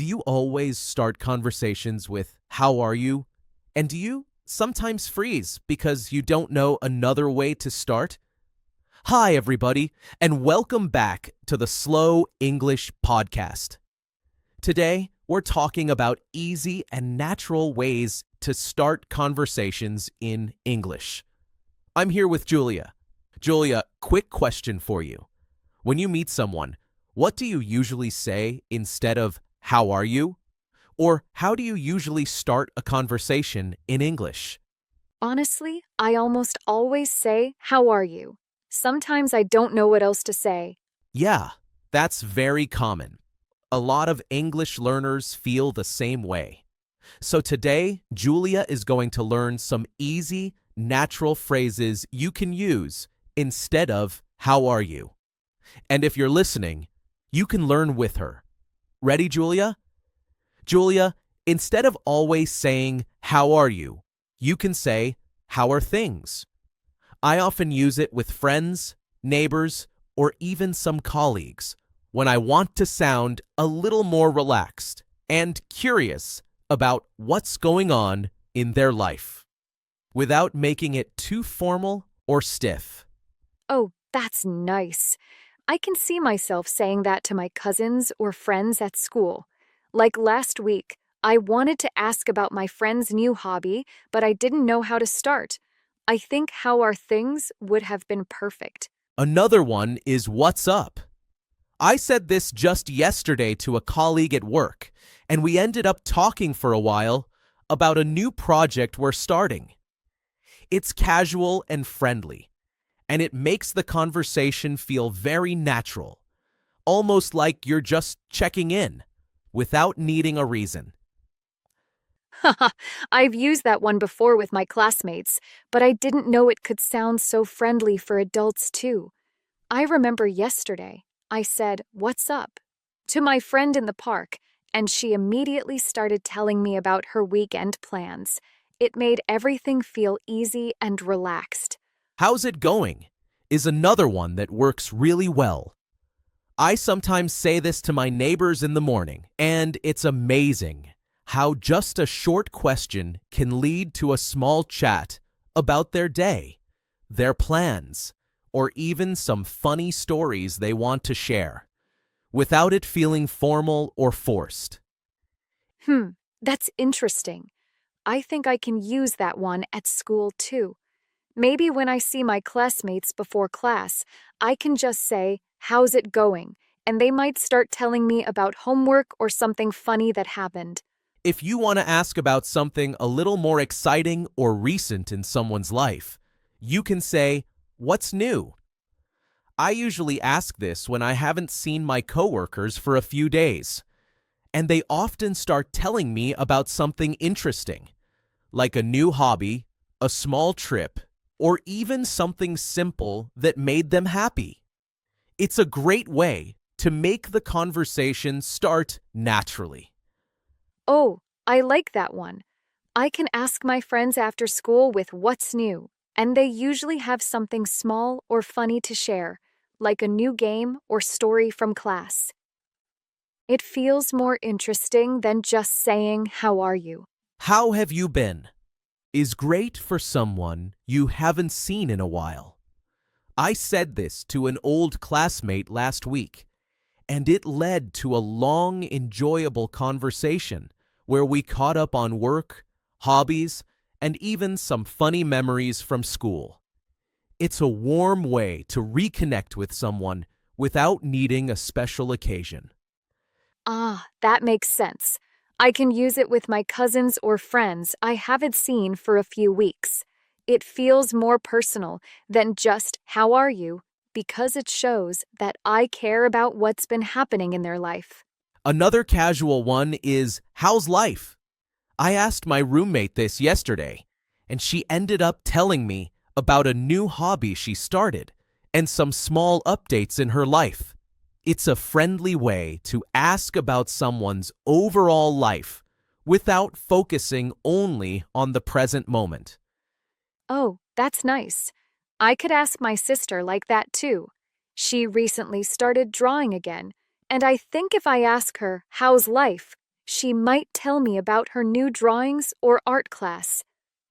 Do you always start conversations with, "How are you?" And do you sometimes freeze because you don't know another way to start? Hi, everybody, and welcome back to the Slow English Podcast. Today, we're talking about easy and natural ways to start conversations in English. I'm here with Julia. Julia, quick question for you. When you meet someone, what do you usually say instead of "How are you?" Or how do you usually start a conversation in English? Honestly, I almost always say, "How are you?" Sometimes I don't know what else to say. Yeah, that's very common. A lot of English learners feel the same way. So today, Julia is going to learn some easy, natural phrases you can use instead of "How are you?" And if you're listening, you can learn with her. Ready, Julia? Julia, instead of always saying, "How are you?" you can say, "How are things?" I often use it with friends, neighbors, or even some colleagues when I want to sound a little more relaxed and curious about what's going on in their life, without making it too formal or stiff. Oh, that's nice. I can see myself saying that to my cousins or friends at school. Like last week, I wanted to ask about my friend's new hobby, but I didn't know how to start. I think "How are things?" would have been perfect. Another one is "What's up?" I said this just yesterday to a colleague at work, and we ended up talking for a while about a new project we're starting. It's casual and friendly, and it makes the conversation feel very natural, almost like you're just checking in without needing a reason. Haha, I've used that one before with my classmates, but I didn't know it could sound so friendly for adults too. I remember yesterday, I said, "What's up?" to my friend in the park, and she immediately started telling me about her weekend plans. It made everything feel easy and relaxed. "How's it going?" is another one that works really well. I sometimes say this to my neighbors in the morning, and it's amazing how just a short question can lead to a small chat about their day, their plans, or even some funny stories they want to share, without it feeling formal or forced. Hmm, that's interesting. I think I can use that one at school too. Maybe when I see my classmates before class, I can just say, "How's it going?" And they might start telling me about homework or something funny that happened. If you want to ask about something a little more exciting or recent in someone's life, you can say, "What's new?" I usually ask this when I haven't seen my coworkers for a few days, and they often start telling me about something interesting, like a new hobby, a small trip, or even something simple that made them happy. It's a great way to make the conversation start naturally. Oh, I like that one. I can ask my friends after school with "What's new?" and they usually have something small or funny to share, like a new game or story from class. It feels more interesting than just saying, "How are you?" "How have you been?" is great for someone you haven't seen in a while. I said this to an old classmate last week, and it led to a long, enjoyable conversation where we caught up on work, hobbies, and even some funny memories from school. It's a warm way to reconnect with someone without needing a special occasion. Ah, that makes sense. I can use it with my cousins or friends I haven't seen for a few weeks. It feels more personal than just "How are you?" because it shows that I care about what's been happening in their life. Another casual one is "How's life?" I asked my roommate this yesterday, and she ended up telling me about a new hobby she started and some small updates in her life. It's a friendly way to ask about someone's overall life without focusing only on the present moment. Oh, that's nice. I could ask my sister like that too. She recently started drawing again, and I think if I ask her, "How's life?" She might tell me about her new drawings or art class.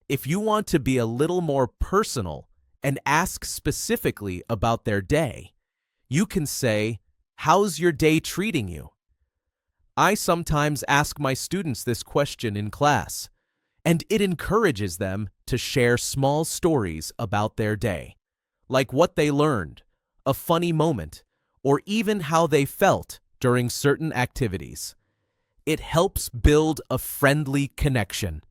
If you want to be a little more personal and ask specifically about their day, you can say, "How's your day treating you?" I sometimes ask my students this question in class, and it encourages them to share small stories about their day, like what they learned, a funny moment, or even how they felt during certain activities. It helps build a friendly connection.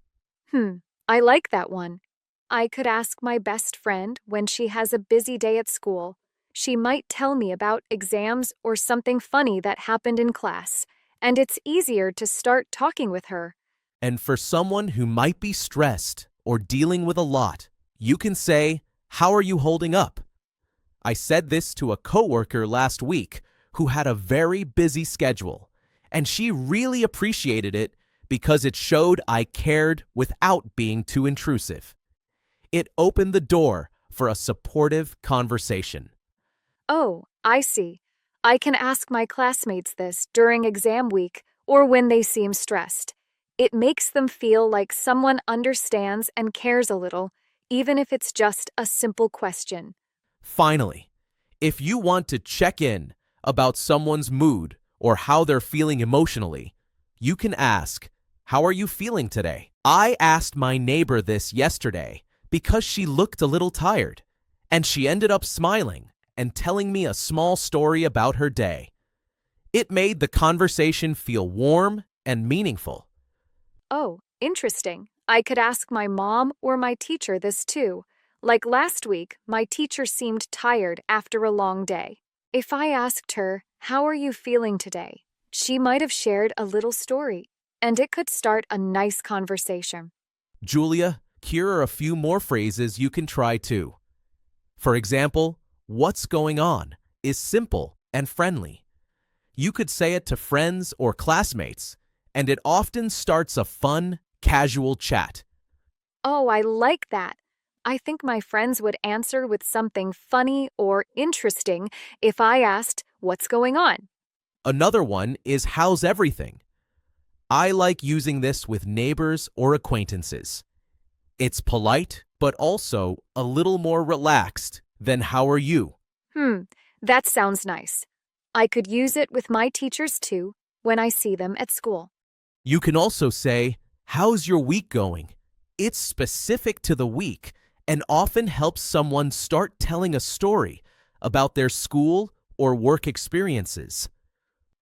Hmm, I like that one. I could ask my best friend when she has a busy day at school. She might tell me about exams or something funny that happened in class, and it's easier to start talking with her. And for someone who might be stressed or dealing with a lot, you can say, "How are you holding up?" I said this to a coworker last week who had a very busy schedule, and she really appreciated it because it showed I cared without being too intrusive. It opened the door for a supportive conversation. Oh, I see. I can ask my classmates this during exam week or when they seem stressed. It makes them feel like someone understands and cares a little, even if it's just a simple question. Finally, if you want to check in about someone's mood or how they're feeling emotionally, you can ask, "How are you feeling today?" I asked my neighbor this yesterday because she looked a little tired, and she ended up smiling and telling me a small story about her day. It made the conversation feel warm and meaningful. Oh, interesting. I could ask my mom or my teacher this too. Like last week, my teacher seemed tired after a long day. If I asked her, "How are you feeling today?" she might have shared a little story, and it could start a nice conversation. Julia, here are a few more phrases you can try too. For example, "What's going on?" is simple and friendly. You could say it to friends or classmates, and it often starts a fun, casual chat. Oh, I like that. I think my friends would answer with something funny or interesting if I asked, "What's going on?" Another one is "How's everything?" I like using this with neighbors or acquaintances. It's polite, but also a little more relaxed than "How are you?" Hmm, that sounds nice. I could use it with my teachers too when I see them at school. You can also say, "How's your week going?" It's specific to the week and often helps someone start telling a story about their school or work experiences.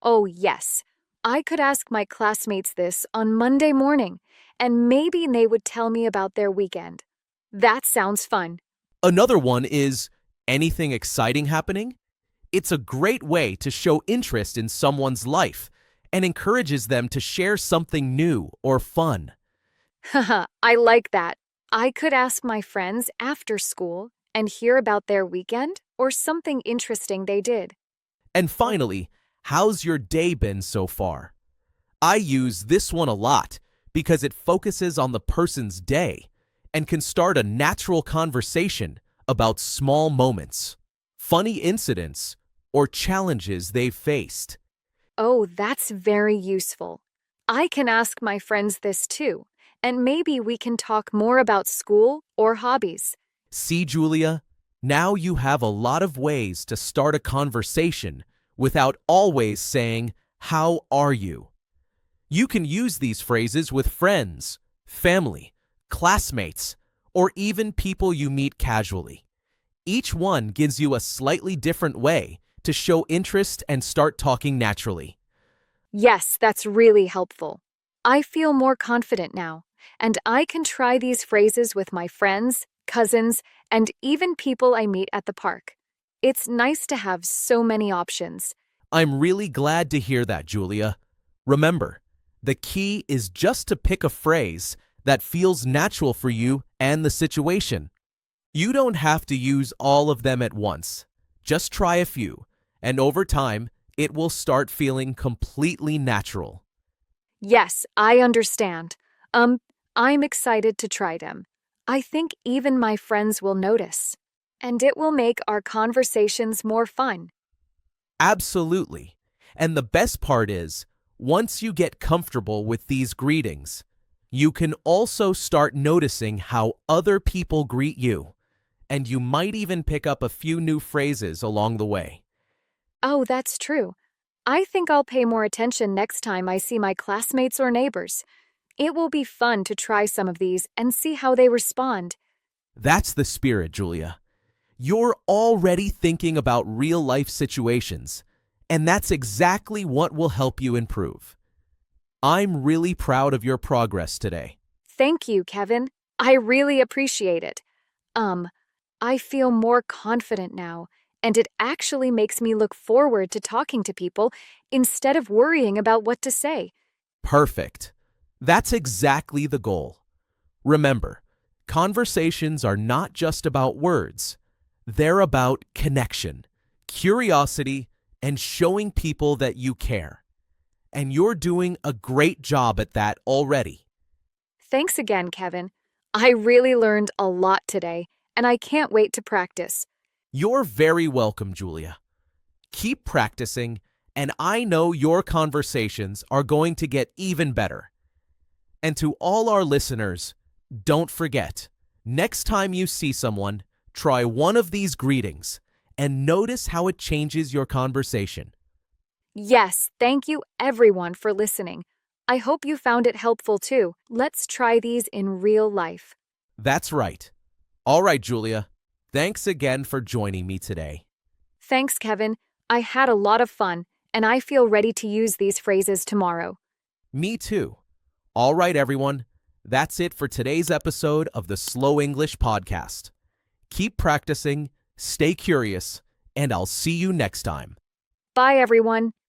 Oh, yes. I could ask my classmates this on Monday morning, and maybe they would tell me about their weekend. That sounds fun. Another one is, "Anything exciting happening?" It's a great way to show interest in someone's life and encourages them to share something new or fun. Haha, I like that. I could ask my friends after school and hear about their weekend or something interesting they did. And finally, "How's your day been so far?" I use this one a lot because it focuses on the person's day and can start a natural conversation about small moments, funny incidents, or challenges they've faced. Oh, that's very useful. I can ask my friends this too, and maybe we can talk more about school or hobbies. See, Julia, now you have a lot of ways to start a conversation without always saying, "How are you?" You can use these phrases with friends, family, classmates, or even people you meet casually. Each one gives you a slightly different way to show interest and start talking naturally. Yes, that's really helpful. I feel more confident now, and I can try these phrases with my friends, cousins, and even people I meet at the park. It's nice to have so many options. I'm really glad to hear that, Julia. Remember, the key is just to pick a phrase that feels natural for you and the situation. You don't have to use all of them at once. Just try a few, and over time, it will start feeling completely natural. Yes, I understand. Um, I'm excited to try them. I think even my friends will notice, and it will make our conversations more fun. Absolutely. And the best part is, Once you get comfortable with these greetings, you can also start noticing how other people greet you, and you might even pick up a few new phrases along the way. Oh, that's true. I think I'll pay more attention next time I see my classmates or neighbors. It will be fun to try some of these and see how they respond. That's the spirit, Julia. You're already thinking about real-life situations, and that's exactly what will help you improve. I'm really proud of your progress today. Thank you, Kevin. I really appreciate it. Um, I feel more confident now, and it actually makes me look forward to talking to people instead of worrying about what to say. Perfect. That's exactly the goal. Remember, conversations are not just about words. They're about connection, curiosity, and showing people that you care. And you're doing a great job at that already. Thanks again, Kevin. I really learned a lot today, and I can't wait to practice. You're very welcome, Julia. Keep practicing, and I know your conversations are going to get even better. And to all our listeners, don't forget, next time you see someone, try one of these greetings and notice how it changes your conversation. Yes, thank you everyone for listening. I hope you found it helpful too. Let's try these in real life. That's right. All right, Julia. Thanks again for joining me today. Thanks, Kevin. I had a lot of fun, and I feel ready to use these phrases tomorrow. Me too. All right, everyone. That's it for today's episode of the Slow English Podcast. Keep practicing, stay curious, and I'll see you next time. Bye, everyone.